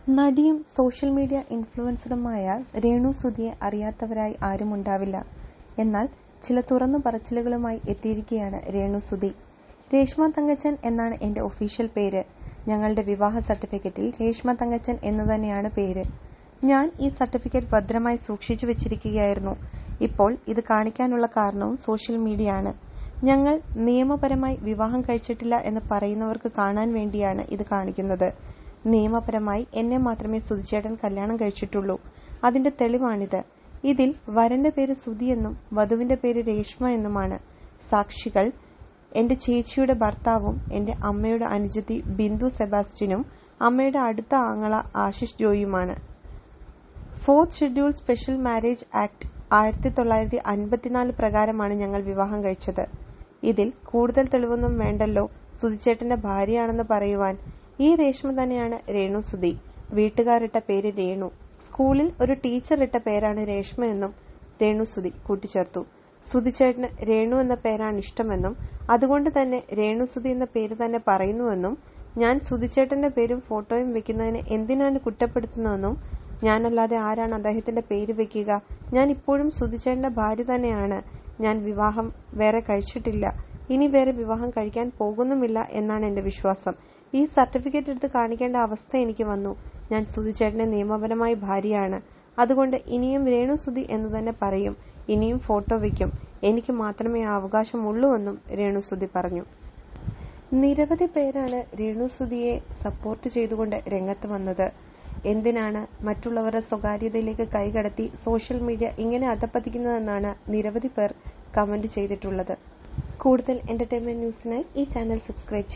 നടിയും social media ഇൻഫ്ലുവൻസറുമായ Renu സുധിയെ അറിയാത്തവരായി ആരുമുണ്ടാവില്ല. എന്നാൽ ചില തുറന്നു പറച്ചിലുകളുമായി എത്തിയിരിക്കുകയാണ് രേണു സുധി. രേഷ്മ തങ്കച്ചൻ എന്നാണ് എന്റെ ഒഫീഷ്യൽ പേര്. ഞങ്ങളുടെ വിവാഹ സർട്ടിഫിക്കറ്റിൽ രേഷ്മ തങ്കച്ചൻ എന്നു തന്നെയാണ് പേര്. ഞാൻ ഈ സർട്ടിഫിക്കറ്റ് ഭദ്രമായി സൂക്ഷിച്ചു വെച്ചിരിക്കുകയായിരുന്നു. ഇപ്പോൾ ഇത് കാണിക്കാനുള്ള കാരണവും സോഷ്യൽ മീഡിയയാണ്. ഞങ്ങൾ നിയമപരമായി വിവാഹം കഴിച്ചിട്ടില്ല എന്ന് പറയുന്നവർക്ക് കാണാൻ വേണ്ടിയാണ് ഇത് കാണിക്കുന്നത്. നിയമപരമായി എന്നെ മാത്രമേ സുധിച്ചേട്ടൻ കല്യാണം കഴിച്ചിട്ടുള്ളൂ. അതിന്റെ തെളിവാണിത്. ഇതിൽ വരന്റെ പേര് സുധി എന്നും വധുവിന്റെ പേര് രേഷ്മ എന്നുമാണ്. സാക്ഷികൾ എന്റെ ചേച്ചിയുടെ ഭർത്താവും എന്റെ അമ്മയുടെ അനുജത്തി ബിന്ദു സെബാസ്റ്റ്യനും അമ്മയുടെ അടുത്ത ആങ്ങള ആശിഷ് ജോയിയുമാണ്. 4th schedule special marriage act 1954 പ്രകാരമാണ് ഞങ്ങൾ വിവാഹം കഴിച്ചത്. ഇതിൽ കൂടുതൽ തെളിവൊന്നും വേണ്ടല്ലോ സുധിച്ചേട്ടന്റെ ഭാര്യയാണെന്ന് പറയുവാൻ. ഈ രേഷ്മ തന്നെയാണ് രേണു സുധി. വീട്ടുകാരിട്ട പേര് രേണു. സ്കൂളിൽ ഒരു ടീച്ചർ ഇട്ട പേരാണ് രേഷ്മ എന്നും രേണു സുധി കൂട്ടിച്ചേർത്തു. സുധിച്ചേട്ടന് രേണു എന്ന പേരാണ് ഇഷ്ടമെന്നും അതുകൊണ്ട് തന്നെ രേണു സുധി എന്ന പേര് തന്നെ പറയുന്നുവെന്നും ഞാൻ സുധിച്ചേട്ടന്റെ പേരും ഫോട്ടോയും വെക്കുന്നതിന് എന്തിനാണ് കുറ്റപ്പെടുത്തുന്നതെന്നും ഞാനല്ലാതെ ആരാണ് അദ്ദേഹത്തിന്റെ പേര് വെക്കുക? ഞാൻ ഇപ്പോഴും സുധിച്ചേട്ടന്റെ ഭാര്യ തന്നെയാണ്. ഞാൻ വിവാഹം വേറെ കഴിച്ചിട്ടില്ല. ഇനി വേറെ വിവാഹം കഴിക്കാൻ പോകുന്നുമില്ല എന്നാണ് എന്റെ വിശ്വാസം. ഈ സർട്ടിഫിക്കറ്റ് എടുത്ത് കാണിക്കേണ്ട അവസ്ഥ എനിക്ക് വന്നു. ഞാൻ സുധിച്ചേട്ടന്റെ നിയമപരമായി ഭാര്യയാണ്. അതുകൊണ്ട് ഇനിയും രേണു സുധി എന്ന് തന്നെ പറയും. ഇനിയും ഫോട്ടോ വെക്കും. എനിക്ക് മാത്രമേ ആ അവകാശമുള്ളൂവെന്നും രേണു സുധി പറഞ്ഞു. നിരവധി പേരാണ് രേണു സുധിയെ സപ്പോർട്ട് ചെയ്തുകൊണ്ട് രംഗത്ത് വന്നത്. എന്തിനാണ് മറ്റുള്ളവരുടെ സ്വകാര്യതയിലേക്ക് കൈകടത്തി സോഷ്യൽ മീഡിയ ഇങ്ങനെ അധപ്പതിക്കുന്നതെന്നാണ് നിരവധി പേർ കമന്റ് ചെയ്തിട്ടുള്ളത്. കൂടുതൽ എന്റർടൈൻമെന്റ് ന്യൂസിനായി ഈ ചാനൽ സബ്സ്ക്രൈബ് ചെയ്യുക.